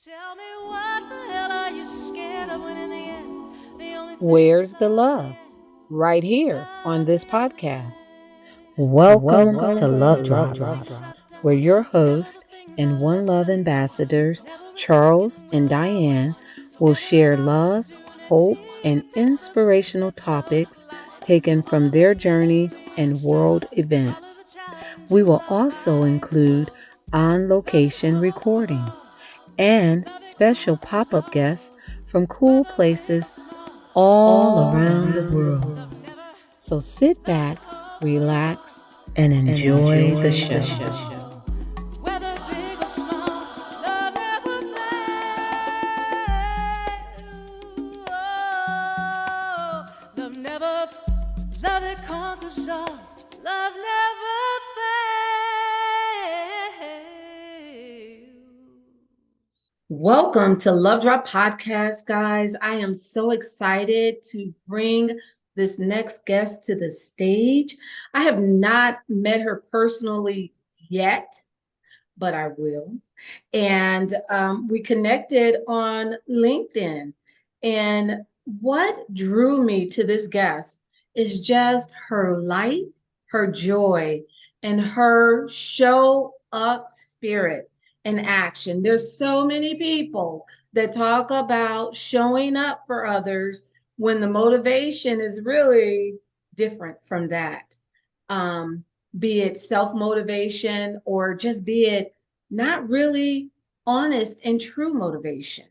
Tell me what the hell are you scared of when in the end the only thing Where's that's the love? Right here on love's this in your podcast. Welcome Welcome to Love Drops, where your hosts and One Love ambassadors, Charles and Diane, will share love, hope, and inspirational topics taken from their journey and world events. We will also include on location recordings and special pop up guests from cool places all around the world. So sit back, relax, and enjoy the show. whether big or small, love never fails. Oh, love it conquers all. Love never fails. Welcome to Love Drop Podcast, guys. I am so excited to bring this next guest to the stage. I have not met her personally yet, but I will. And we connected on LinkedIn. And what drew me to this guest is just her light, her joy, and her show up spirit and action. There's so many people that talk about showing up for others when the motivation is really different from that. Um, be it self motivation or just be it not really honest and true motivation.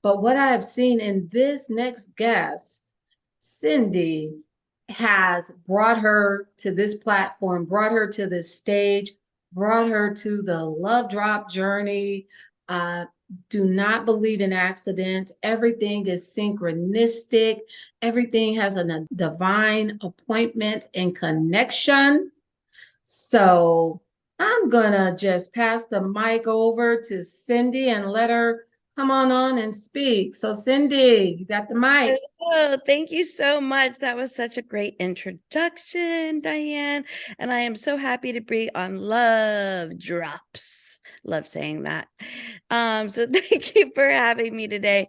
But what I have seen in this next guest, Cindi, has brought her to this platform, brought her to this stage, brought her to the love drop journey. Uh, do not believe in accident. Everything is synchronistic. Everything has a divine appointment and connection. So I'm gonna just pass the mic over to Cindi and let her come on and speak. So Cindi, you got the mic. Oh, thank you so much. That was such a great introduction, Diane. And I am so happy to be on Love Drops. Love saying that. So thank you for having me today.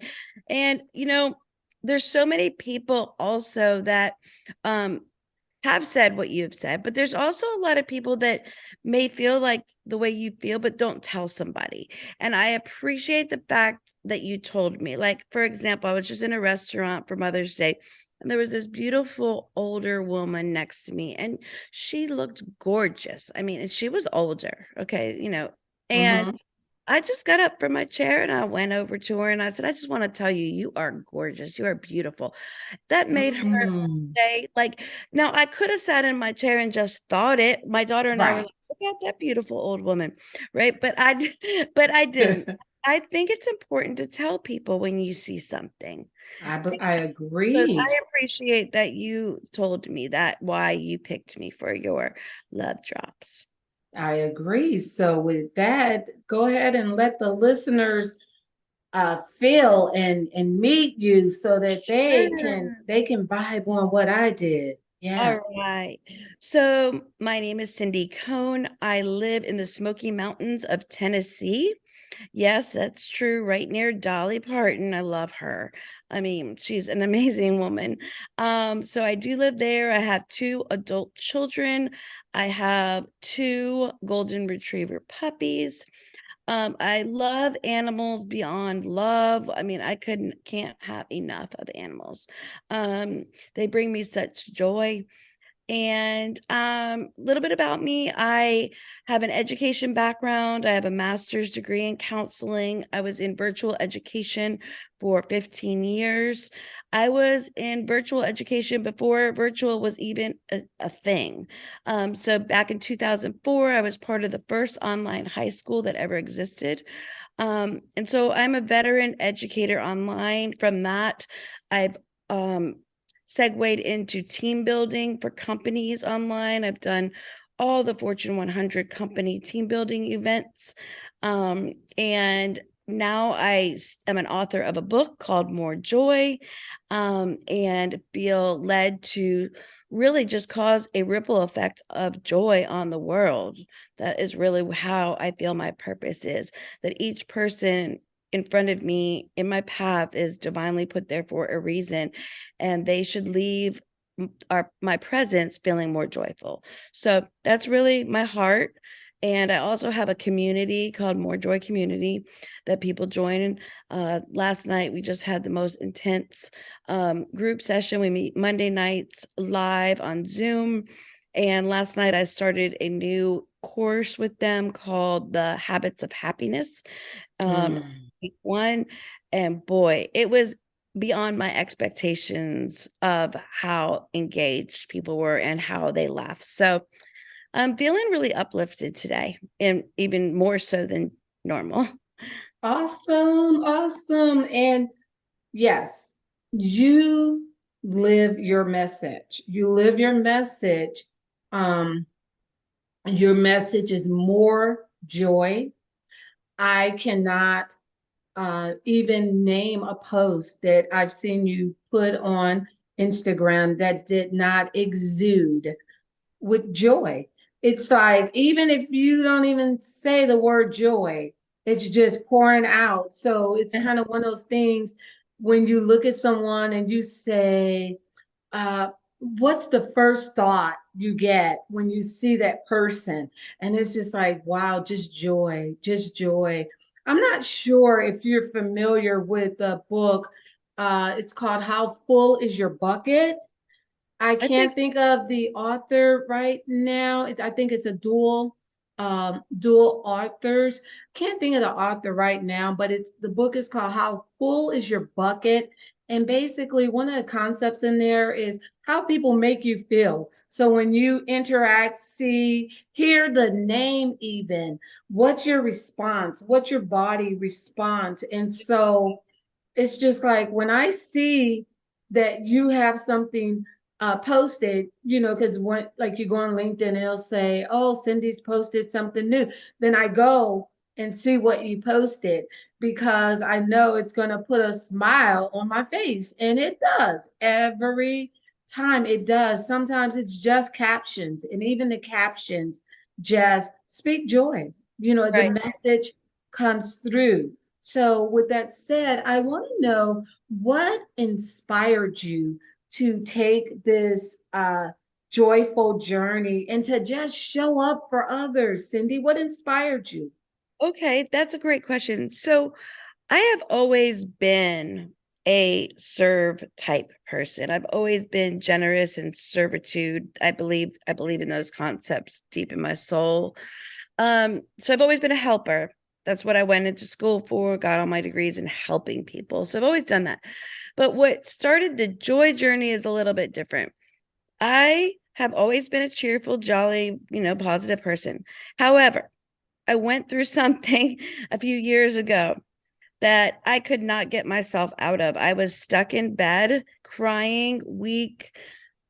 And there's so many people also that um have said what you've said, but there's also a lot of people that may feel like the way you feel, but don't tell somebody. And I appreciate the fact that you told me. Like, for example, I was just in a restaurant for Mother's Day, and there was this beautiful older woman next to me, and she looked gorgeous. I mean, and she was older, okay, and Mm-hmm. I just got up from my chair and I went over to her and I said, I just want to tell you, you are gorgeous. You are beautiful. That made her Mm-hmm. say, like, now I could have sat in my chair and just thought it. My daughter and I were Right. like, look at that beautiful old woman, right? But I didn't. I think it's important to tell people when you see something. I So agree. I appreciate that you told me that why you picked me for your love drops. I agree. So with that, go ahead and let the listeners feel and meet you so that Sure. they can vibe on what I did. Yeah. All right. So my name is Cindi Cohn. I live in the Smoky Mountains of Tennessee. Yes, that's true. Right near Dolly Parton. I love her. I mean, she's an amazing woman. So I do live there. I have two adult children. I have two golden retriever puppies. I love animals beyond love. I mean, can't have enough of animals. Um, they bring me such joy. And a little bit about me, I have an education background. I have a master's degree in counseling. I was in virtual education for 15 years. I was in virtual education before virtual was even a thing. So back in 2004, I was part of the first online high school that ever existed. And so I'm a veteran educator online. From that, I've segued into team building for companies online. I've done all the Fortune 100 company team building events. And now I am an author of a book called More Joy, and feel led to really just cause a ripple effect of joy on the world. That is really how I feel my purpose is, that each person in front of me in my path is divinely put there for a reason, and they should leave my presence feeling more joyful. So that's really my heart. And I also have a community called More Joy Community that people join. Last night, we just had the most intense group session. We meet Monday nights live on Zoom. And last night, I started a new course with them called The Habits of Happiness. Week one. And boy, it was beyond my expectations of how engaged people were and how they laughed. So I'm feeling really uplifted today, and even more so than normal. Awesome, awesome. And yes, you live your message. You live your message. Um, your message is more joy. I cannot even name a post that I've seen you put on Instagram that did not exude with joy. It's like, even if you don't even say the word joy, it's just pouring out. So it's kind of one of those things when you look at someone and you say, uh, what's the first thought you get when you see that person? And it's just like, wow, just joy, just joy. I'm not sure if you're familiar with the book. It's called How Full Is Your Bucket? I I think can't think of the author right now. I think it's a dual authors. Can't think of the author right now, but it's the book is called How Full Is Your Bucket? And basically, one of the concepts in there is how people make you feel. So when you interact, see, hear the name, even what's your response? What's your body response? And so it's just like when I see that you have something posted, because when like you go on LinkedIn and it'll say, oh, Cindy's posted something new. Then I go and see what you posted because I know it's going to put a smile on my face. And it does every time. It does. Sometimes it's just captions, and even the captions just speak joy. The right. message comes through. So, with that said, I want to know what inspired you to take this joyful journey and to just show up for others. Cindy, what inspired you? Okay, that's a great question. So I have always been a serve type person. I've always been generous and servitude. I believe in those concepts deep in my soul. So I've always been a helper. That's what I went into school for, got all my degrees in helping people. So I've always done that. But what started the joy journey is a little bit different. I have always been a cheerful, jolly, positive person. However, I went through something a few years ago that I could not get myself out of. I was stuck in bed, crying, weak,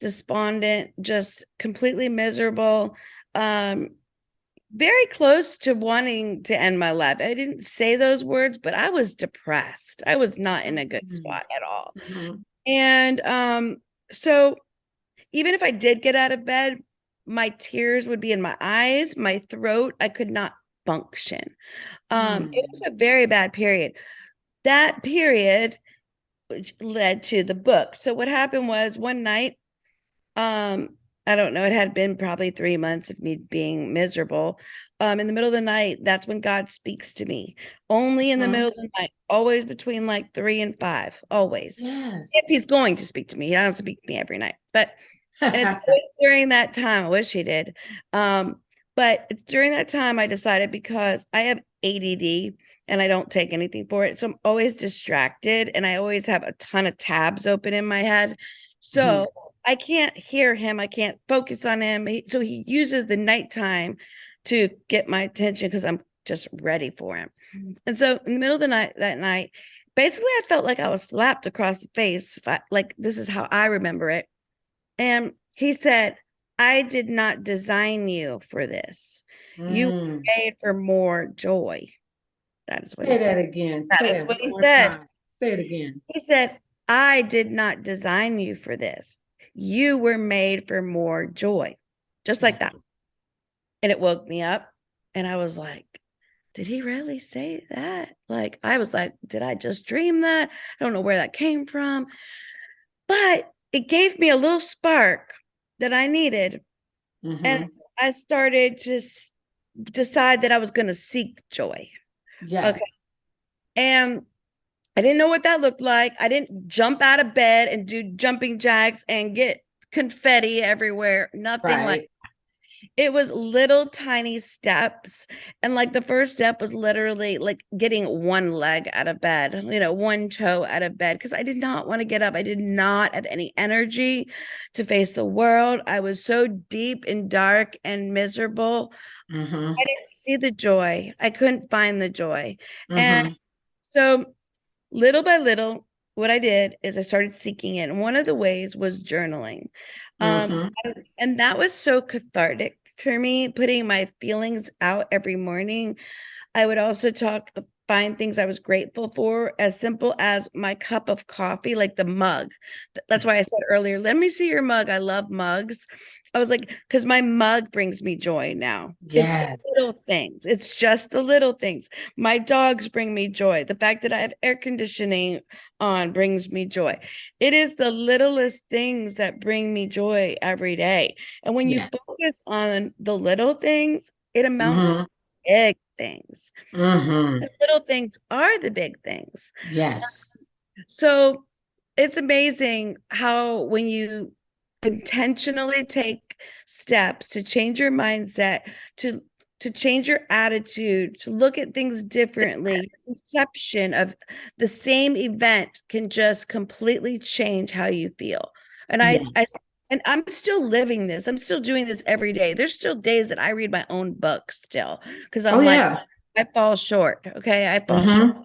despondent, just completely miserable. Very close to wanting to end my life. I didn't say those words, but I was depressed. I was not in a good Mhm. spot at all. Mhm. And so even if I did get out of bed, my tears would be in my eyes, my throat. I could not function. It was Mhm. a very bad period. That period which led to the book. So what happened was one night, um, I don't know, it had been probably 3 months of me being miserable. In the middle of the night, that's when God speaks to me. Only in the middle Mhm. of the night, always between like 3 and 5, always. If Yes. he's going to speak to me, he doesn't speak to me every night. And it's always during that time. I wish he did. But it's during that time I decided, because I have ADD and I don't take anything for it. So I'm always distracted and I always have a ton of tabs open in my head. So Mhm. I can't hear him. I can't focus on him. So he uses the nighttime to get my attention because I'm just ready for him. And so in the middle of the night, that night, basically I felt like I was slapped across the face. Like this is how I remember it. And he said, I did not design you for this. You were Mm. made for more joy. That is what he Say said. that again. That Say is that what one he more said. time. Say it again. He said, I did not design you for this. You were made for more joy. Just like Yeah. that. And it woke me up. And I was like, did he really say that? Like, I was like, did I just dream that? I don't know where that came from. But it gave me a little spark that I needed. And I started to decide that I was going to seek joy. Yes. Okay. And I didn't know what that looked like. I didn't jump out of bed and do jumping jacks and get confetti everywhere. Nothing like Right. it was little tiny steps. And like the first step was literally like getting one leg out of bed, one toe out of bed, because I did not want to get up. I did not have any energy to face the world. I was so deep and dark and miserable. I didn't see the joy. I couldn't find the joy. And so little by little, what I did is I started seeking it. And one of the ways was journaling. And that was so cathartic for me, putting my feelings out every morning. I would also find things I was grateful for, as simple as my cup of coffee, like the mug. That's why I said earlier, let me see your mug. I love mugs. I was like, because my mug brings me joy now. It's the Yes. little things. It's just the little things. My dogs bring me joy. The fact that I have air conditioning on brings me joy. It is the littlest things that bring me joy every day. And when you Yeah. focus on the little things, it amounts to big things. The little things are the big things. Yes. So it's amazing how when you intentionally take steps to change your mindset, to change your attitude, to look at things differently, perception of the same event can just completely change how you feel. And and I'm still living this. I'm still doing this every day. There's still days that I read my own book still because Oh I'm like, yeah. I fall short. Okay. I fall short.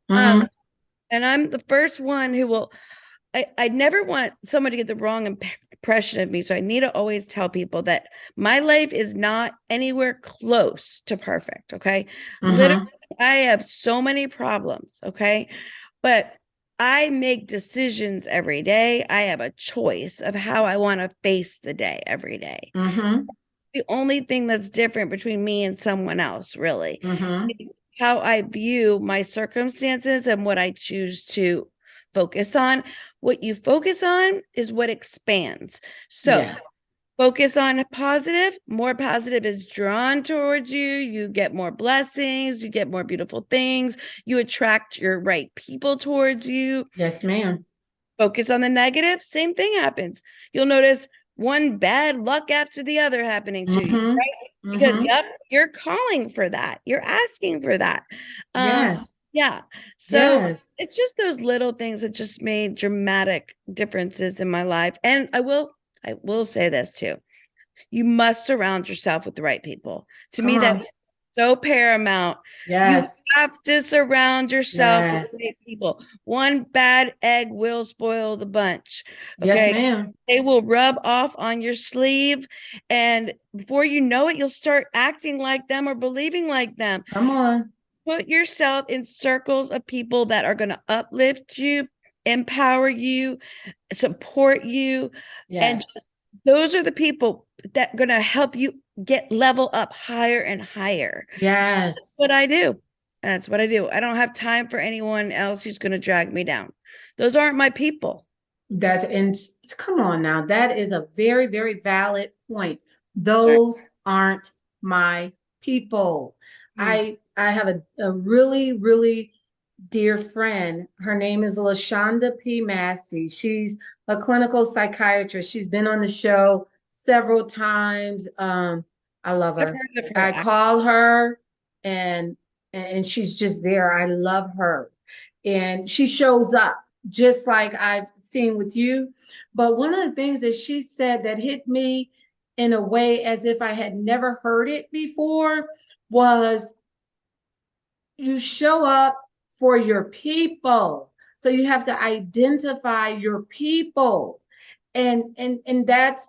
Um, and I'm the first one who will, I never want someone to get the wrong impression of me. So I need to always tell people that my life is not anywhere close to perfect. Okay. Literally, I have so many problems. Okay. But I make decisions every day. I have a choice of how I want to face the day every day. The only thing that's different between me and someone else, really, is how I view my circumstances and what I choose to focus on. What you focus on is what expands. So Yeah. focus on positive, more positive is drawn towards you. You get more blessings, you get more beautiful things, you attract your right people towards you. Yes, ma'am. Focus on the negative, same thing happens. You'll notice one bad luck after the other happening to you, right? Because yep, you're calling for that. You're asking for that. Yes. Yeah. So Yes. it's just those little things that just made dramatic differences in my life. And I will say this too. You must surround yourself with the right people. To Come me, on. that's so paramount. You Yes. have to surround yourself with Yes. the right people. One bad egg will spoil the bunch. Yes, Okay. ma'am. They will rub off on your sleeve. And before you know it, you'll start acting like them or believing like them. Come on. Put yourself in circles of people that are going to uplift you, empower you, support you. And Yes. those are the people that are going to help you get level up higher and higher. That's what I Yes. do. That's what I do. I don't have time for anyone else who's going to drag me down. Those aren't my people. And come on now. That is a very, very valid point. Sorry. Those aren't my people. Mm. I have a really, really dear friend. Her name is LaShonda P. Massey. She's a clinical psychiatrist. She's been on the show several times. I love I've her. heard of I her. call her and and she's just there. I love her. And she shows up just like I've seen with you. But one of the things that she said that hit me in a way as if I had never heard it before was you show up for your people. So you have to identify your people. And that's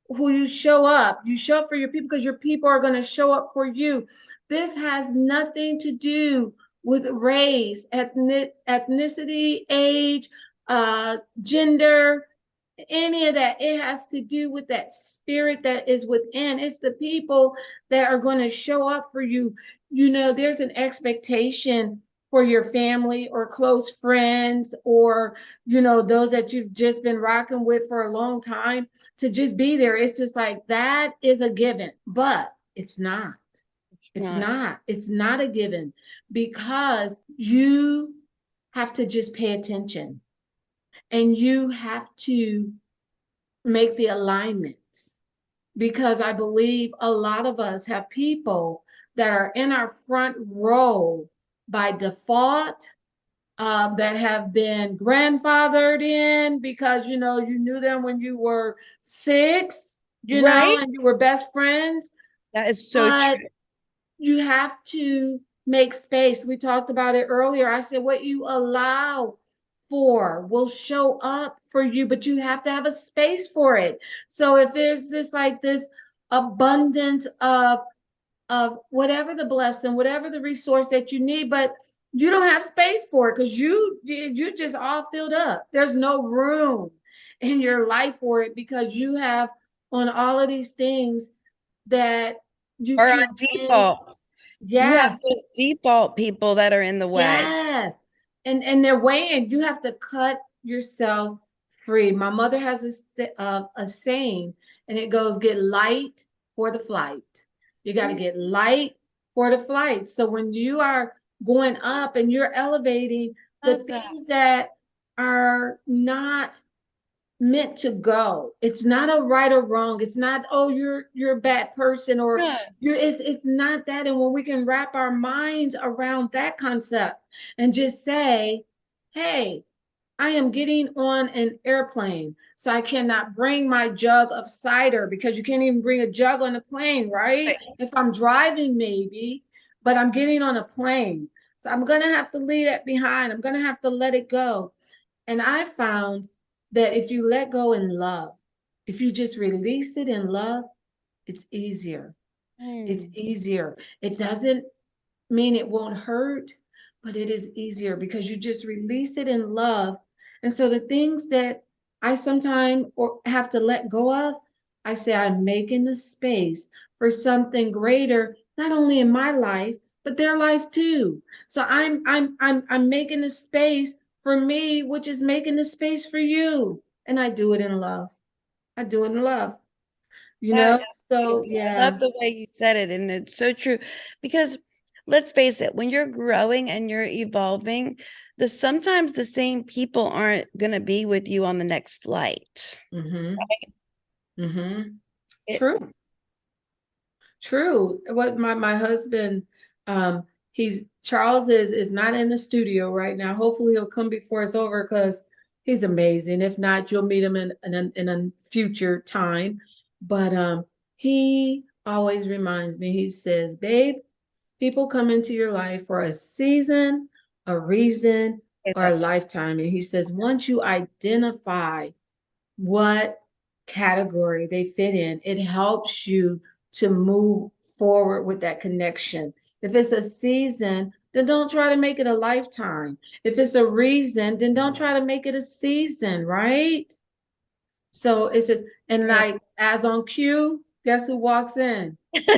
who you show up. You show up for your people because your people are going to show up for you. This has nothing to do with race, ethnicity, age, gender. any of that. It has to do with that spirit that is within. It's the people that are going to show up for you. You know, there's an expectation for your family or close friends, or, you know, those that you've just been rocking with for a long time, to just be there. It's just like that is a given, but it's not. It's not. It's not a given, because you have to just pay attention, and you have to make the alignments, because I believe a lot of us have people that are in our front row by default, that have been grandfathered in because, you know, you knew them when you were 6, you know, Right? and you were best friends. That is so But true. you have to make space. We talked about it earlier. I said, what you allow for will show up for you, but you have to have a space for it. So if there's just like this abundance of whatever the blessing, whatever the resource that you need, but you don't have space for it because you just all filled up. There's no room in your life for it because you have on all of these things that you Or on can't win. default. You have Yes, those default people that are in the way. yes. And they're weighing. You have to cut yourself free. My mother has a saying, and it goes, get light for the flight. You got to get light for the flight. So when you are going up and you're elevating the Love that. things that are not meant to go. It's not a right or wrong. It's not, oh, you're a bad person, or No. it's not that. And when we can wrap our minds around that concept and just say, hey, I am getting on an airplane, so I cannot bring my jug of cider, because you can't even bring a jug on a plane, right? Right. If I'm driving, maybe, but I'm getting on a plane. So I'm going to have to leave that behind. I'm going to have to let it go. And I found that if you let go in love, if you just release it in love, it's easier. It's Mm. easier. It doesn't mean it won't hurt, but it is easier because you just release it in love. And so the things that I sometimes or have to let go of, I say I'm making the space for something greater, not only in my life, but their life too. So I'm making the space for me, which is making the space for you. And I do it in love. I do it in love, you That know? is So beautiful. I yeah. love the way you said it, and it's so true. Because let's face it, when you're growing and you're evolving, sometimes the same people aren't going to be with you on the next flight. Mm-hmm. Mm-hmm. It, True. True. What my husband, he's Charles is not in the studio right now. Hopefully he'll come before it's over because he's amazing. If not, you'll meet him in a future time. But he always reminds me, he says, babe, people come into your life for a season, a reason, I or a love to. lifetime. And he says, once you identify what category they fit in, it helps you to move forward with that connection. If it's a season, then don't try to make it a lifetime. If it's a reason, then don't try to make it a season, right? So it's just, and True. like as on cue, guess who walks in?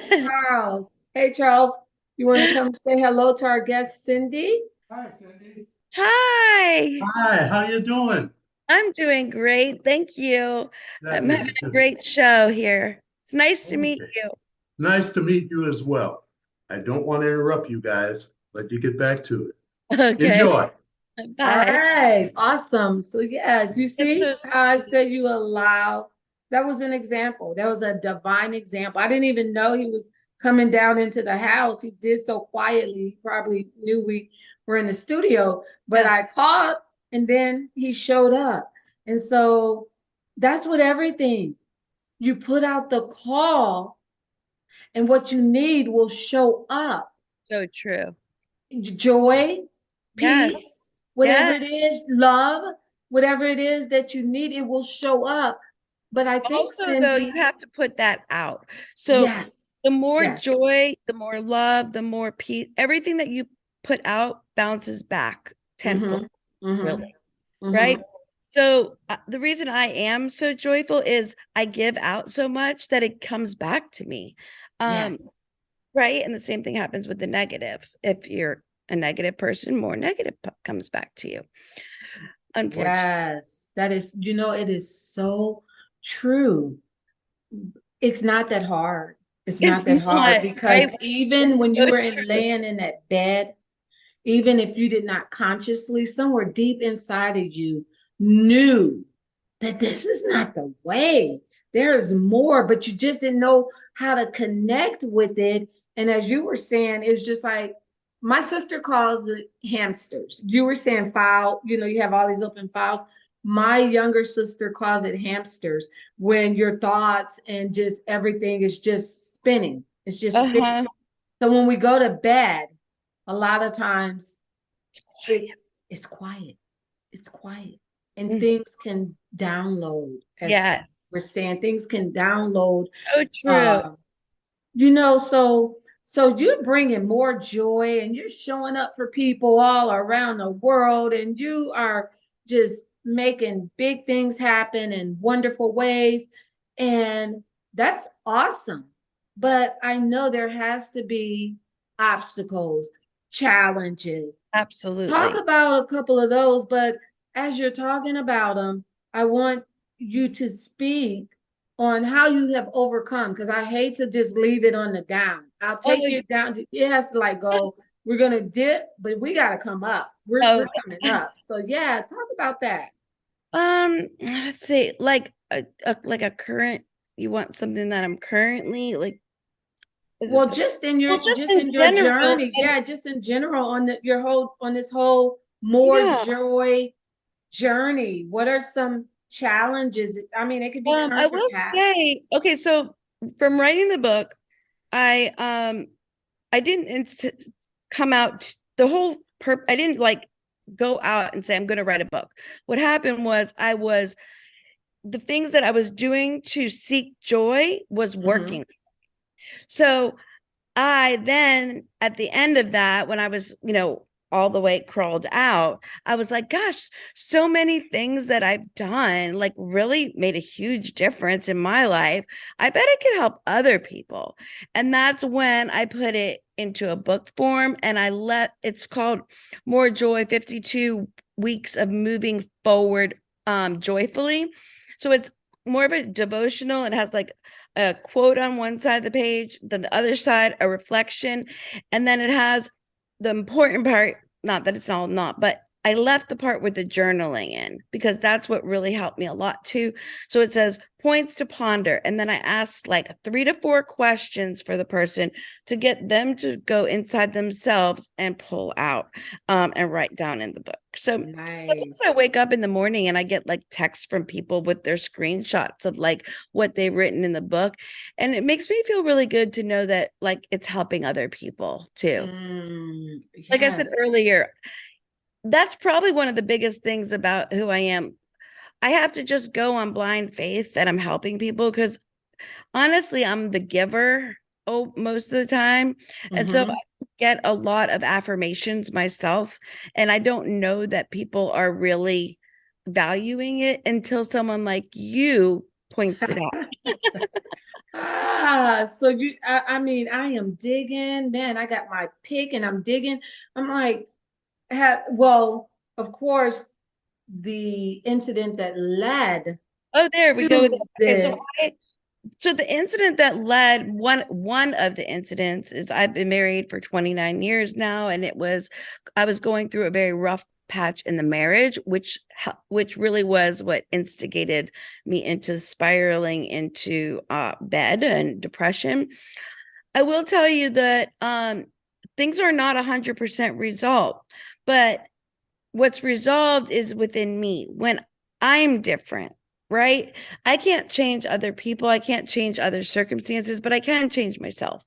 Charles. Hey, Charles, you want to come say hello to our guest, Cindy? Hi, Cindy. Hi, Hi, how you doing? I'm doing great. Thank you. That I'm having is a good. great show here. It's nice to meet Okay. you. Nice to meet you as well. I don't want to interrupt you guys. Let you get back to it. Okay, Enjoy. All bye. right, awesome. So yes, you That's see so how I sweet. said you allow. That was an example. That was a divine example. I didn't even know he was coming down into the house. He did so quietly. He probably knew we were in the studio, but Yeah, I called and then he showed up. And so that's what everything you put out the call and what you need will show up. so true. Joy, Yes, peace, whatever yes. it is, love, whatever it is that you need, it will show up. But I think, Also, though, you Cindy, have to put that out. So yes, the more yes. joy, the more love, the more peace, everything that you put out bounces back tenfold, Mm-hmm. Mm-hmm. really, Mm-hmm. right? So the reason I am so joyful is I give out so much that it comes back to me. Yes. Right. And the same thing happens with the negative. If you're a negative person, more negative comes back to you. Unfortunately. Yes. That is, it is so true. It's not that hard. It's not It's that hard not, right? because even It's when you so were in true. laying in that bed, even if you did not consciously, somewhere deep inside of you knew that this is not the way. There is more, but you just didn't know how to connect with it. And as you were saying, it's just like my sister calls it hamsters. You were saying file, you have all these open files. My younger sister calls it hamsters when your thoughts and just everything is just spinning. It's just spinning. Uh-huh. So when we go to bed, a lot of times Quiet. it's quiet. It's quiet. And Mm. things can download, as Yeah. we're saying, things can download. So true. Uh, so you're bringing more joy and you're showing up for people all around the world and you are just making big things happen in wonderful ways. And that's awesome. But I know there has to be obstacles, challenges. Talk Absolutely. about a couple of those, but as you're talking about them, I want you to speak on how you have overcome because I hate to just leave it on the down. I'll Oh, take it down. It has to like go, we're gonna dip, but we gotta come up. We're oh, coming up. So yeah, talk about that. let's see, like a current, you want something that I'm currently like, is Well, it, just in well, your just just in in your general. journey, And yeah, just in general on your whole on this whole more yeah, joy journey. What are some challenges? I mean, it could be I current or will past. say, okay, so from writing the book, I didn't come out the whole I didn't like go out and say I'm going to write a book. What happened was the things that I was doing to seek joy was Mm-hmm. working. So I then, at the end of that, when I was, all the way crawled out, I was like, gosh, so many things that I've done like really made a huge difference in my life. I bet it could help other people. And that's when I put it into a book form and it's called More Joy 52 Weeks of Moving Forward Joyfully. So it's more of a devotional. It has like a quote on one side of the page, then the other side, a reflection. And then it has the important part, not that it's all not, but I left the part with the journaling in because that's what really helped me a lot too. So it says points to ponder. And then I asked like 3 to 4 questions for the person to get them to go inside themselves and pull out and write down in the book. So sometimes I Nice. wake up in the morning and I get like texts from people with their screenshots of like what they've written in the book. And it makes me feel really good to know that like it's helping other people too. Like I said Yes. earlier, that's probably one of the biggest things about who I am. I have to just go on blind faith that I'm helping people because honestly, I'm the giver most of the time. And so I Mm-hmm. get a lot of affirmations myself. And I don't know that people are really valuing it until someone like you points it out. So I mean, I am digging, man. I got my pick and I'm digging. I'm like, well, of course, the incident that led Oh, there we go. to Okay, so this. so the incident that led one of the incidents is I've been married for 29 years now, and I was going through a very rough patch in the marriage, which really was what instigated me into spiraling into bed and depression. I will tell you that things are not 100% resolved, but what's resolved is within me when I'm different, right? I can't change other people, I can't change other circumstances, but I can change myself.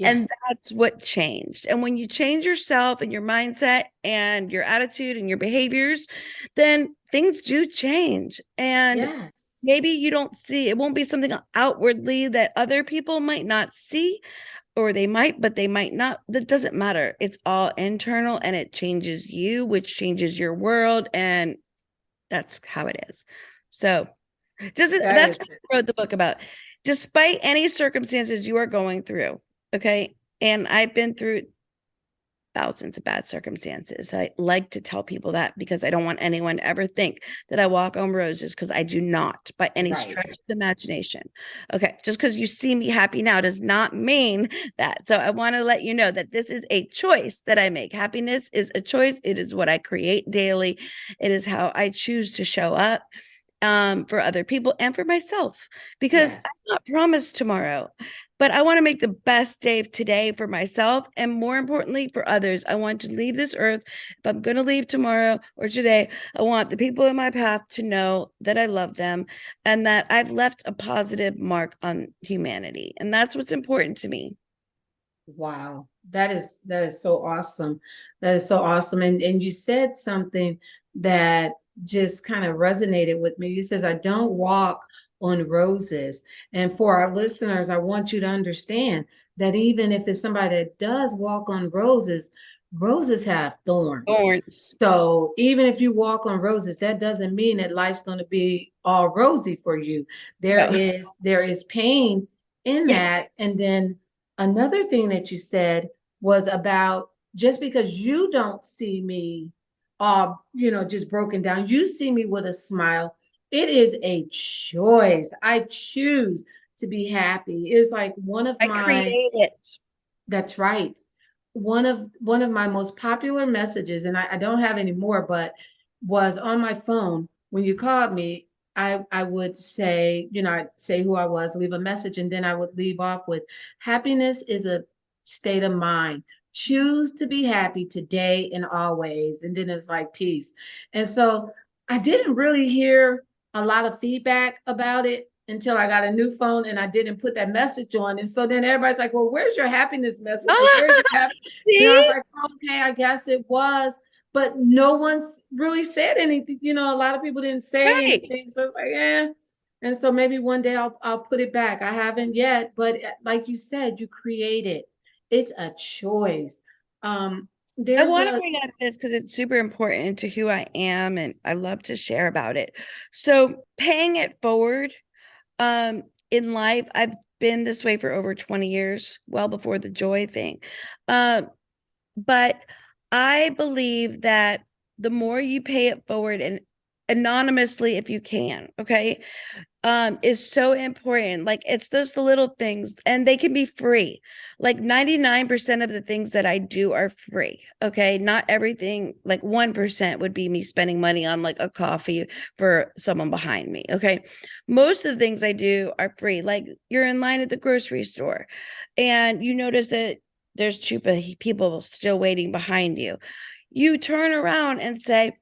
And Yes. that's what changed. And when you change yourself and your mindset and your attitude and your behaviors, then things do change. And Yes. maybe you don't see it, won't be something outwardly that other people might not see, or they might, but they might not. That doesn't matter. It's all internal and it changes you, which changes your world. And That's how it is. So That that's is what I wrote the book about. Despite any circumstances you are going through, okay? And I've been through thousands of bad circumstances. I like to tell people that because I don't want anyone to ever think that I walk on roses, because I do not by any right. stretch of the imagination. Okay, just because you see me happy now does not mean that. So I want to let you know that this is a choice that I make. Happiness is a choice. It is what I create daily. It is how I choose to show up for other people and for myself, because Yes. I'm not promised tomorrow, but I want to make the best day of today for myself, and more importantly for others. I want to leave this earth. If I'm going to leave tomorrow or today, I want the people in my path to know that I love them and that I've left a positive mark on humanity. And that's what's important to me. Wow. That is so awesome. That is so awesome. And you said something that just kind of resonated with me. You says, I don't walk on roses. And for our listeners, I want you to understand that even if it's somebody that does walk on roses, roses have thorns. Thorns. So even if you walk on roses, that doesn't mean that life's going to be all rosy for you. No. There is pain in Yeah. that. And then another thing that you said was about, just because you don't see me just broken down, you see me with a smile. It is a choice. I choose to be happy. It's like I create it. that's right. One of my most popular messages, and I don't have any more, but was on my phone. When you called me, I would say, I'd say who I was, leave a message, and then I would leave off with, happiness is a state of mind. Choose to be happy today and always. And then it's like peace. And so I didn't really hear a lot of feedback about it until I got a new phone and I didn't put that message on. And so then everybody's like, well, where's your happiness message? Where's your happiness? I was See? like, okay, I guess it was. But no one's really said anything. A lot of people didn't say Right. anything. So it's like, yeah. And so maybe one day I'll put it back. I haven't yet, but like you said, you create it. It's a choice. I There's want to a bring up this because it's super important to who I am, and I love to share about it. So paying it forward in life, I've been this way for over 20 years, well before the joy thing. But I believe that the more you pay it forward, and anonymously if you can, okay, is so important. Like, it's those little things, and they can be free. Like 99% of the things that I do are free. Okay, not everything. Like 1% would be me spending money on like a coffee for someone behind me. Okay, most of the things I do are free. Like, you're in line at the grocery store and you notice that there's two people still waiting behind you. You turn around and say,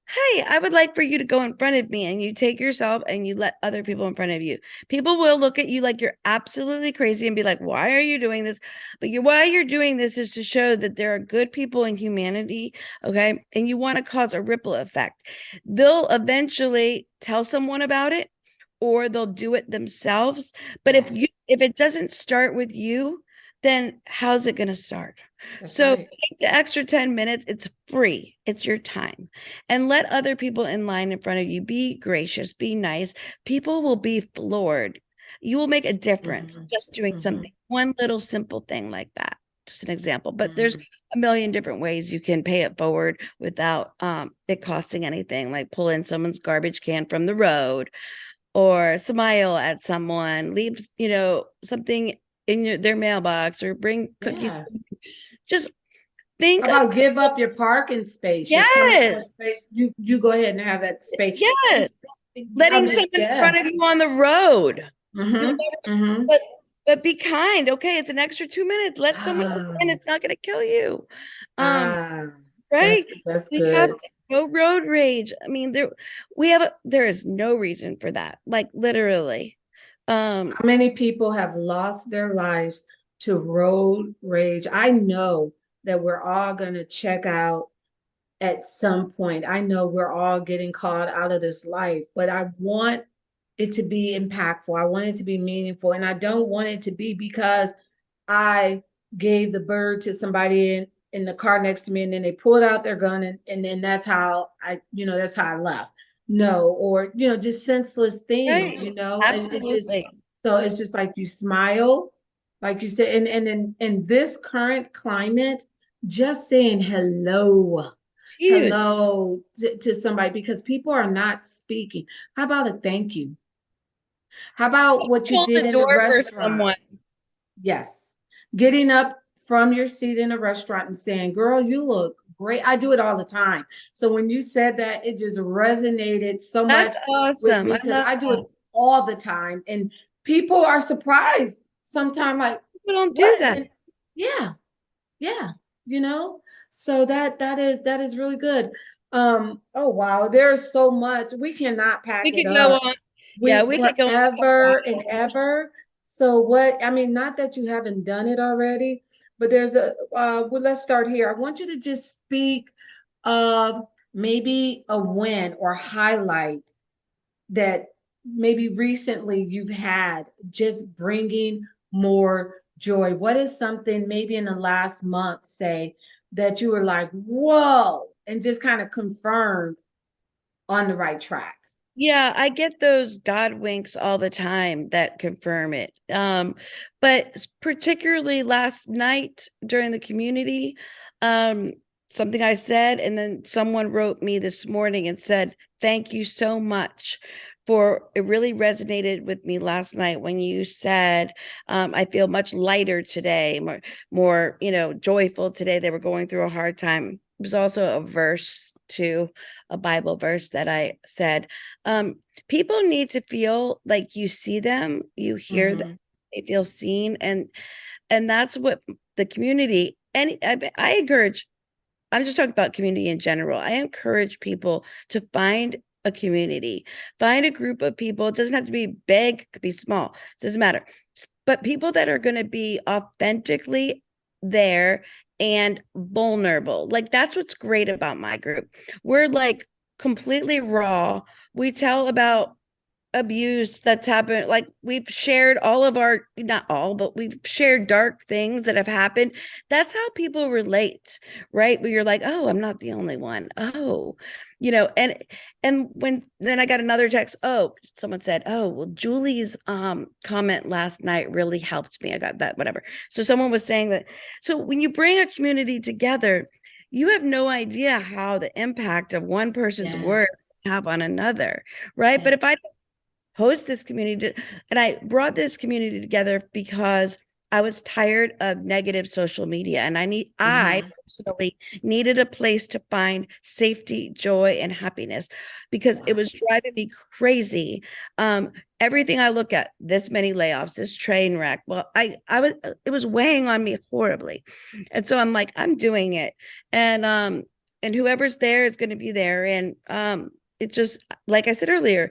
hey, I would like for you to go in front of me, and you take yourself and you let other people in front of you. People will look at you like you're absolutely crazy and be like, why are you doing this? But why you're doing this is to show that there are good people in humanity. Okay. And you want to cause a ripple effect. They'll eventually tell someone about it, or they'll do it themselves. But yes, if it doesn't start with you, then how's it going to start? that's So right. take the extra 10 minutes. It's free. It's your time. And let other people in line in front of you be gracious, be nice. People will be floored. You will make a difference Mhm, just doing mhm, something, one little simple thing like that. Just an example. But there's mhm. a million different ways you can pay it forward without it costing anything, like pull in someone's garbage can from the road, or smile at someone, leave, something in their mailbox, or bring cookies. Yeah. Just think How of, about give up your parking space, your 20-foot yes, space? You go ahead and have that space. yes, Just, I letting mean, someone in yeah. front of you on the road. You'll Mm-hmm. never, Mm-hmm. but be kind. Okay, it's an extra 2 minutes. Let someone else in. Ah, It's not going to kill you. Um, ah, right? that's We have good. no road rage. I mean, there is no reason for that. Like, literally. How many people have lost their lives to road rage? I know that we're all going to check out at some point. I know we're all getting called out of this life, but I want it to be impactful. I want it to be meaningful. And I don't want it to be because I gave the bird to somebody in the car next to me and then they pulled out their gun and then that's how I left. no, or, just senseless things, Right. and it just, Absolutely. so it's just like you smile, like you said, and in this current climate, just saying Huge. hello to somebody, because people are not speaking. How about a thank you? How about what you Hold did the in the door for restaurant? someone. Yes. Getting up from your seat in a restaurant and saying, girl, you look great. I do it all the time. So when you said that, it just resonated so much That's with awesome. me I because love I do it that. all the time. And people are surprised sometimes, like, People don't do what? that. And yeah, yeah, you know. So that is really good. Oh wow, there's so much. We cannot pack We it could go up. on. Yeah, We we could go on a couple forever and hours. ever. So what, I mean, not that you haven't done it already, but there's well, let's start here. I want you to just speak of maybe a win or highlight that maybe recently you've had, just bringing more joy. What is something maybe in the last month, say, that you were like, whoa, and just kind of confirmed on the right track? Yeah, I get those God winks all the time that confirm it. But particularly last night during the community, um, something I said, and then someone wrote me this morning and said, "Thank you so much." For it really resonated with me last night when you said, I feel much lighter today, more, joyful today. They were going through a hard time. It was also a verse too, a Bible verse that I said. um, People need to feel like you see them, you hear them, Mm-hmm. they feel seen, and that's what the community. And I encourage. I'm just talking about community in general. I encourage people to find a community, find a group of people. It doesn't have to be big, it could be small, it doesn't matter. But people that are going to be authentically there and vulnerable. Like that's what's great about my group. We're like completely raw. We tell about abuse that's happened. Like we've shared all of our, not all, but we've shared dark things that have happened. That's how people relate, right? Where you're like, oh, I'm not the only one. Oh, and when then I got another text. Oh, someone said, oh, well, Julie's comment last night really helped me. I got that, whatever. So someone was saying that. So when you bring a community together, you have no idea how the impact of one person's Yes, word have on another, right? But yes. if I host this community, and I brought this community together because I was tired of negative social media, and I Mm-hmm. personally needed a place to find safety, joy, and happiness because it Wow. was driving me crazy. um Everything I look at, this many layoffs, this train wreck, well, I was, it was weighing on me horribly. And so I'm like, I'm doing it. And whoever's there is going to be there. And it's just like I said earlier,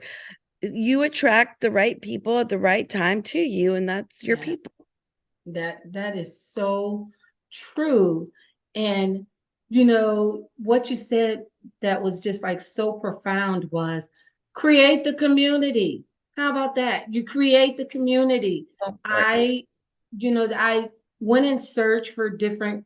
you attract the right people at the right time to you, and that's your Yes. people. That is so true. And what you said that was just like so profound was create the community. How about that? You create the community. So important. I went in search for different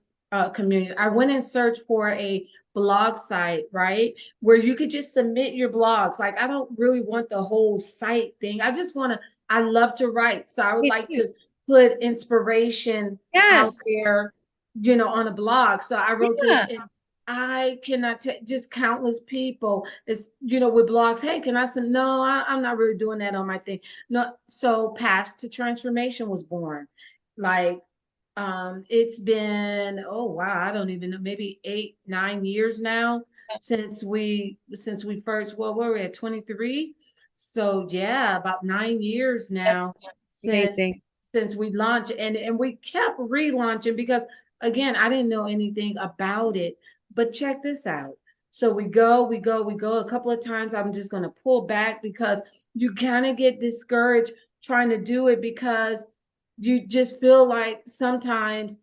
communities. I went in search for a blog site, right? Where you could just submit your blogs. Like I don't really want the whole site thing. I love to write. So I would Me like too. to put inspiration out Yes. there, on a blog. So I wrote this, Yeah. and I cannot just countless people. It's with blogs. Hey, can I say no? I'm not really doing that on my thing. No. So Paths to Transformation was born. Like it's been, oh wow, I don't even know, maybe 8 9 years now since we first, well, were we at 23? So yeah, about 9 years Yep. now since Amazing. since we launched, and we kept relaunching because again, I didn't know anything about it. But check this out. So we go a couple of times. I'm just going to pull back because you kind of get discouraged trying to do it because you just feel like sometimes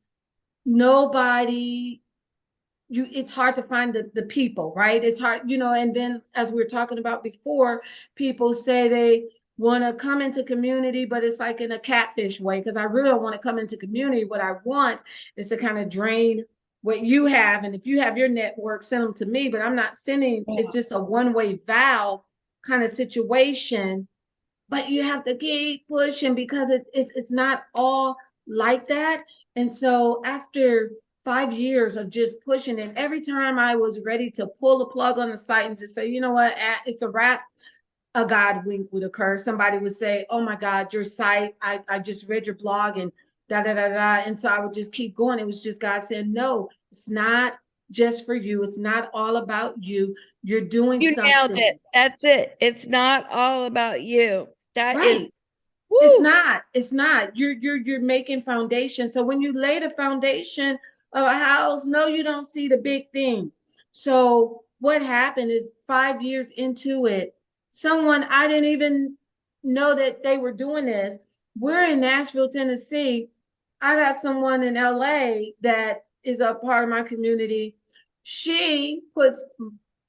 nobody, it's hard to find the people, right? It's hard, and then as we were talking about before, people say they want to come into community, but it's like in a catfish way, because I really don't want to come into community. What I want is to kind of drain what you have, and if you have your network, send them to me, but I'm not sending. Yeah. It's just a one-way valve kind of situation, but you have to keep pushing because it's not all like that. And so after 5 years of just pushing, and every time I was ready to pull the plug on the site and just say, you know what, it's a wrap, a God wink would occur. Somebody would say, oh my God, your site, I just read your blog and da da da da. And so I would just keep going. It was just God saying, no, it's not just for you. It's not all about you. You're doing You nailed something. it. That's it. It's not all about you. That is, Right. It's woo. not. It's not. You're making foundation. So when you lay the foundation of a house, no, you don't see the big thing. So what happened is 5 years into it, someone I didn't even know that they were doing this. We're in Nashville, Tennessee. I got someone in LA that is a part of my community. She puts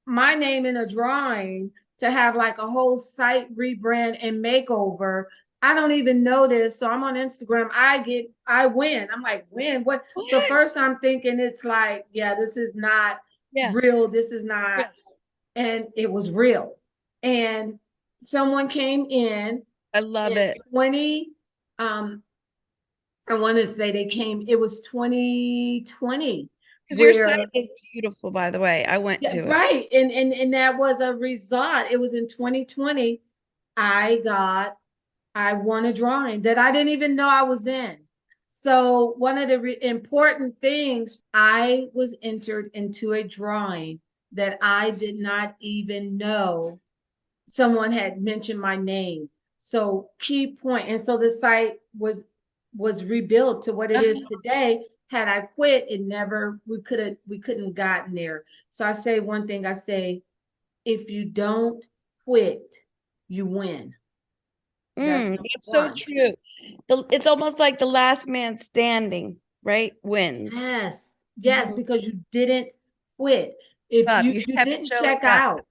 my name in a drawing to have like a whole site rebrand and makeover. I don't even know this. So I'm on Instagram. I win. I'm like, win? What? So What? first I'm thinking it's like, yeah, this is not Yeah. real. This is not. And it was real. And someone came I love in it. 20, I want to say it was 2020 Because your site where, is beautiful, by the way. I went yeah, to it. right. And that was a result. It was in 2020. I won a drawing that I didn't even know I was in. So one of the important things, I was entered into a drawing that I did not even know someone had mentioned my name. So key point. And so the site was rebuilt to what it is today. Had I quit, it never we couldn't gotten there. So I say one thing, I say, if you don't quit, you win. That's number That's so one. true. It's almost like the last man standing, right? Wins. Yes, yes, Mhm. because you didn't quit. If Up. you You just you kept didn't showing check up. out,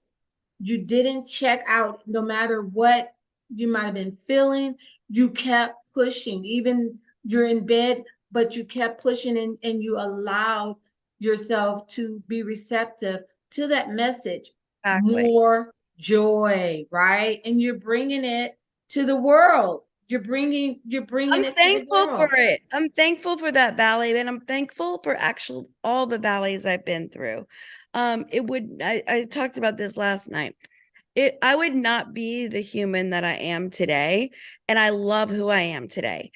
you didn't check out, no matter what you might have been feeling, you kept pushing. Even you're in bed, but you kept pushing and you allowed yourself to be receptive to that message. Exactly. More joy, right? And you're bringing it to the world. You're bringing I'm it to the thankful for world. it. I'm thankful for that ballet, and I'm thankful for actual all the ballets I've been through. I talked about this last night. I would not be the human that I am today, and I love who I am today.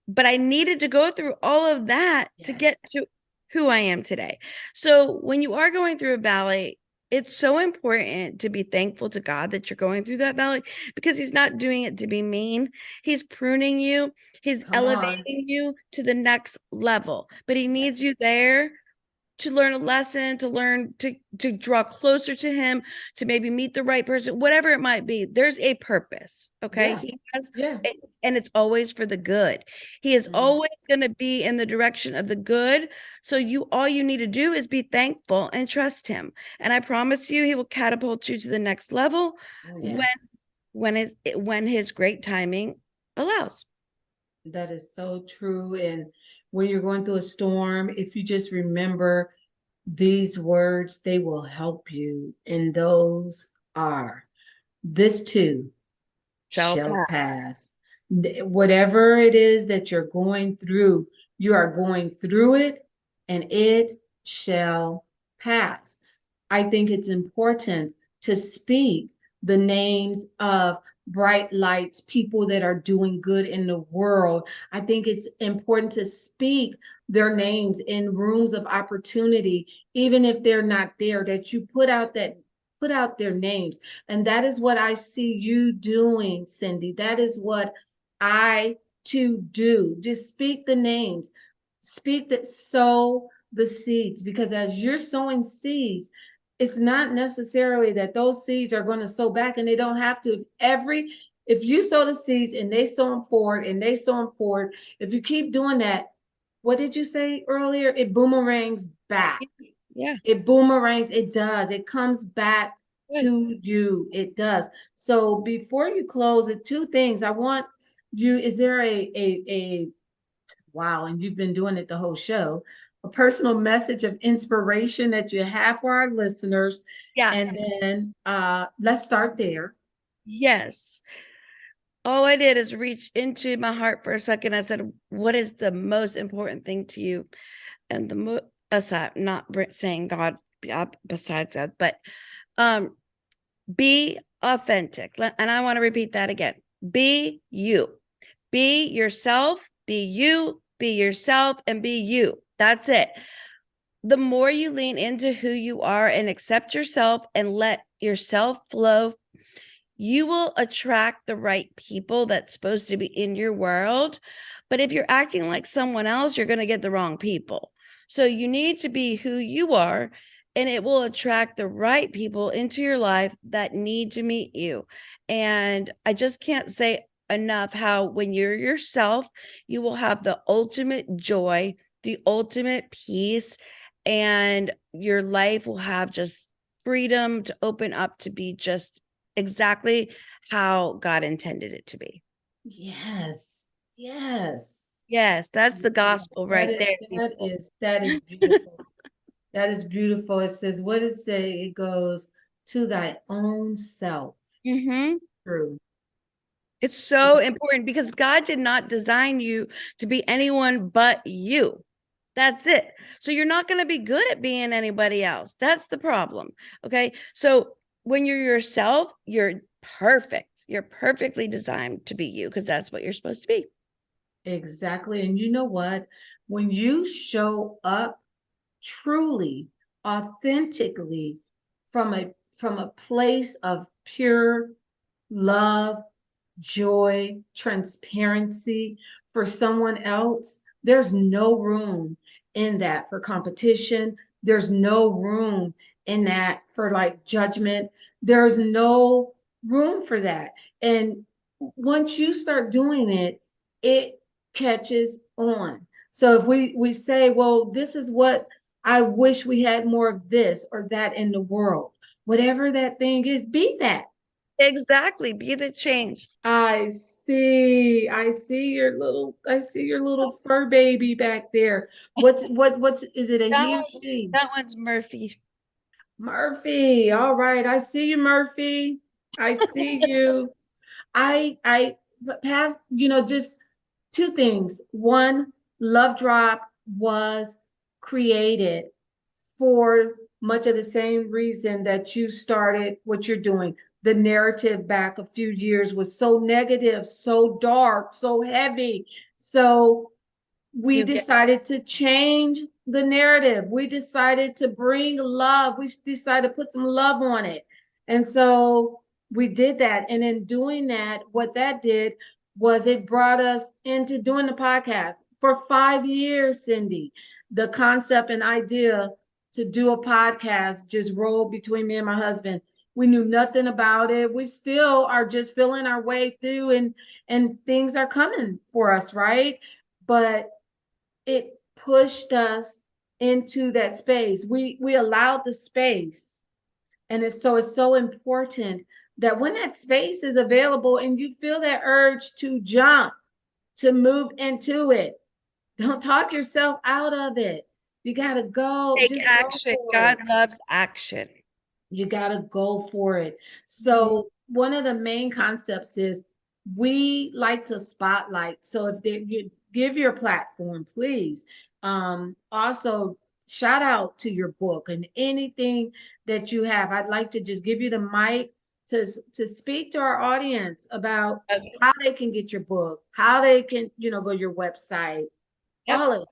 But I needed to go through all of that to Yes. get to who I am today. So when you are going through a valley, it's so important to be thankful to God that you're going through that valley, because he's not doing it to be mean. He's pruning you. He's Come on. elevating you to the next level, but he Yes. needs you there to learn a lesson, to learn to draw closer to him, to maybe meet the right person, whatever it might be. There's a purpose. Okay. Yeah. He has Yeah. and it's always for the good. He is Mm. always going to be in the direction of the good. So all you need to do is be thankful and trust him. And I promise you, he will catapult you to the next level Oh, when yeah. when his great timing allows. That is so true. And when you're going through a storm, if you just remember these words, they will help you. And those are, this too Shall shall pass. pass. Whatever it is that you're going through, you are going through it and it shall pass. I think it's important to speak the names of bright lights, people that are doing good in the world. I think it's important to speak their names in rooms of opportunity, even if they're not there, that you put out their names. And that is what I see you doing, Cindi. That is what I too do. Just speak the names, speak that, sow the seeds, because as you're sowing seeds, it's not necessarily that those seeds are going to sow back, and they don't have to. If you sow the seeds and they sow them forward and they sow them forward, if you keep doing that, what did you say earlier? It boomerangs back. Yeah. It boomerangs. It does. It comes back Yes. to you. It does. So before you close it, two things I want you. Is there a wow? And you've been doing it the whole show. A personal message of inspiration that you have for our listeners, Yes. and then let's start there. Yes. All I did is reach into my heart for a second. I said, what is the most important thing to you? And aside, not saying God besides that, but be authentic. And I want to repeat that again. Be you. Be yourself, be you, be yourself, and be you. That's it. The more you lean into who you are and accept yourself and let yourself flow, you will attract the right people that's supposed to be in your world. But if you're acting like someone else, you're going to get the wrong people. So you need to be who you are, and it will attract the right people into your life that need to meet you. And I just can't say enough how when you're yourself, you will have the ultimate joy, the ultimate peace, and your life will have just freedom to open up to be just exactly how God intended it to be. Yes. Yes. Yes, that's the gospel That right is there. that is beautiful. That is beautiful. It says, what does it say? It goes to thy own self. Mm-hmm. True. It's so important because God did not design you to be anyone but you. That's it. So you're not going to be good at being anybody else. That's the problem. Okay. So when you're yourself, you're perfect. You're perfectly designed to be you because that's what you're supposed to be. Exactly. And you know what? When you show up truly, authentically from a place of pure love, joy, transparency for someone else, there's no room in that for competition. There's no room in that for like judgment. There's no room for that. And once you start doing it, it catches on. So if we say, well, this is what I wish we had more of this or that in the world, whatever that thing is, be that. Exactly. Be the change. I see your little fur baby back there. What's is it a he or she? That one's Murphy. Murphy. All right. I see you, Murphy. I see you. I past, just two things. One, Love Drop was created for much of the same reason that you started what you're doing. The narrative back a few years was so negative, so dark, so heavy. So we You get decided to change the narrative. We decided to bring love. We decided to put some love on it. And so we did that. And in doing that, what that did was it brought us into doing the podcast for 5 years, Cindy. The concept and idea to do a podcast just rolled between me and my husband. We knew nothing about it. We still are just feeling our way through and things are coming for us, right? But it pushed us into that space. We allowed the space. And it's so important that when that space is available and you feel that urge to jump, to move into it, don't talk yourself out of it. You got to go, take just go action. for God it. loves action. You got to go for it. Mhm. So one of the main concepts is we like to spotlight. So if you give your platform, please. Also, shout out to your book and anything that you have. I'd like to just give you the mic to speak to our audience about Okay. how they can get your book, how they can, go to your website, Yep. all of it.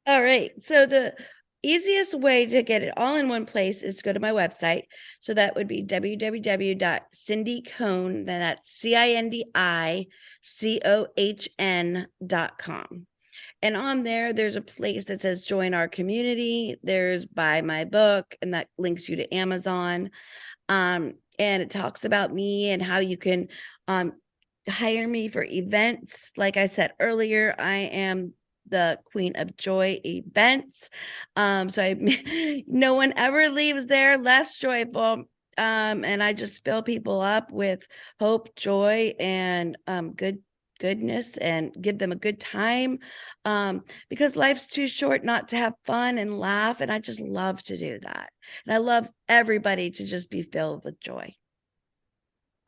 All right. So the easiest way to get it all in one place is to go to my website. So that would be www.cindicohn, then that's CINDICOHN.com. And on there, there's a place that says join our community. There's buy my book, and that links you to Amazon. And it talks about me and how you can hire me for events. Like I said earlier, I am the queen of joy events. So no one ever leaves there less joyful. And I just fill people up with hope, joy, and goodness, and give them a good time, because life's too short not to have fun and laugh, and I just love to do that, and I love everybody to just be filled with joy.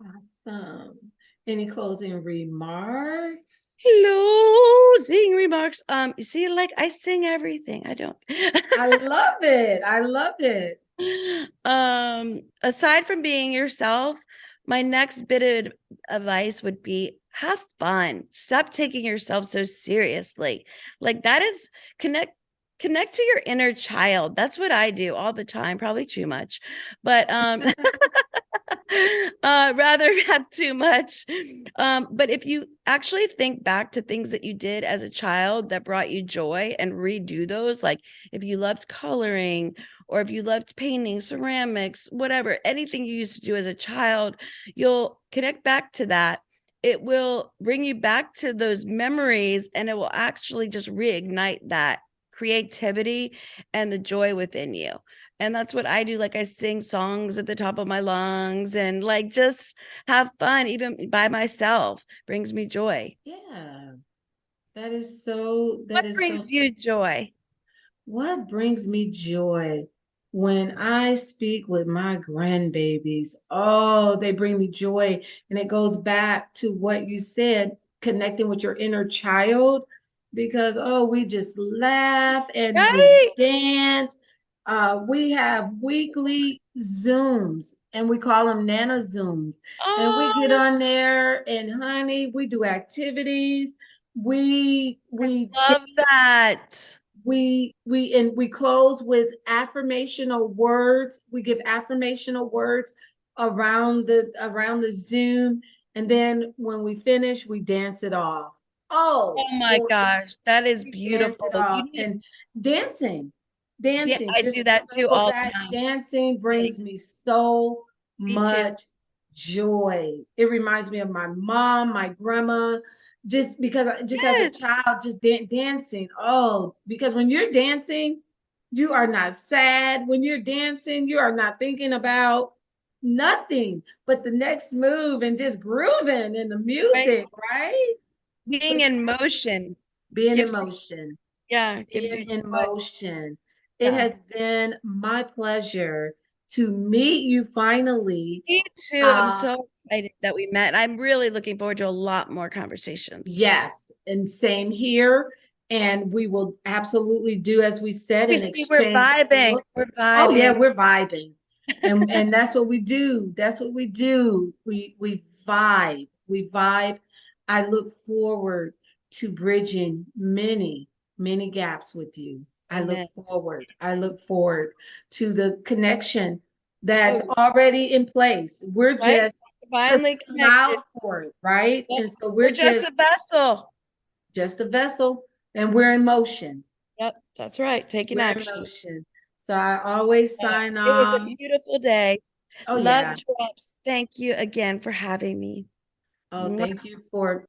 Awesome. Any closing remarks? Closing remarks. You see, like I sing everything. I don't. I love it. I love it. Aside from being yourself, my next bit of advice would be have fun. Stop taking yourself so seriously. Like that is connect to your inner child. That's what I do all the time, probably too much. But rather have too much. But if you actually think back to things that you did as a child that brought you joy and redo those, like if you loved coloring or if you loved painting, ceramics, whatever, anything you used to do as a child, you'll connect back to that. It will bring you back to those memories and it will actually just reignite that creativity and the joy within you. And that's what I do. Like I sing songs at the top of my lungs and like just have fun, even by myself, brings me joy. Yeah. That is so, What brings you joy? What brings me joy? When I speak with my grandbabies, oh, they bring me joy. And it goes back to what you said, connecting with your inner child, because, oh, we just laugh and we Right? dance. We have weekly Zooms, and we call them Nana Zooms. And we get Oh, on there, and honey, we do activities. We love that. we close with affirmational words. We give affirmational words around the Zoom, and then when we finish, we dance it off. Oh Oh my boy, gosh, that is we dance beautiful. it off. You need, And dancing, yeah, dancing, I just do to that too circle all the back, time. dancing brings me so Me too. much joy. It reminds me of my mom, my grandma, just because just as a Yes, child, just dancing. Oh, because when you're dancing, you are not sad. When you're dancing, you are not thinking about nothing but the next move and just grooving in the right. music, right? Being But in motion being in gives you, motion, yeah, gives being you in joy. motion. It Yeah. has been my pleasure to meet you finally. Me too. I'm Uh, so excited that we met. I'm really looking forward to a lot more conversations. yes, and same here. And we will absolutely do as we said You and see, we're exchange vibing. looks. We're Oh yeah, vibing. we're vibing. And that's what we do. That's what we do. We vibe. We vibe. I look forward to bridging many gaps with you. I look Amen. forward. I look forward to the connection that's Oh, already in place. We're right? just Divinely allowed connected. for it, right? Yep. And so We're we're just a vessel. just a vessel, and we're in motion. Yep, that's right. Taking We're in action. motion. So I always sign It was a off. beautiful day. Oh Love yeah. drops. Thank you again for having me. Oh, Mwah. thank you for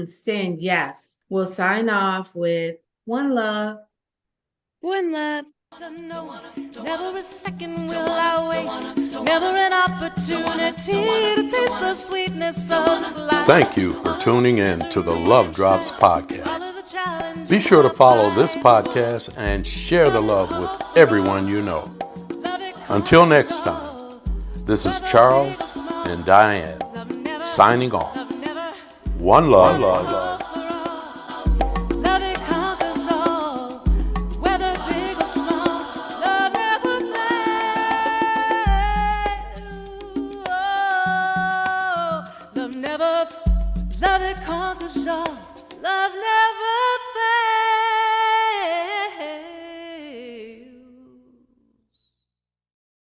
saying yes. We'll sign off with one love. One love. No, never a second will I waste. Never an opportunity to taste the sweetness of this life. Thank you for tuning in to the Love Drops podcast. Follow the challenges Be sure to of follow life. this podcast and share the love with everyone you know. Love it Until conquers next time, all. this is Whether Charles big or small. and Diane Love never, signing off. love never, One love. love it conquers all. Whether big or small, love never fails. Oh, love never, love it conquers all. Love never.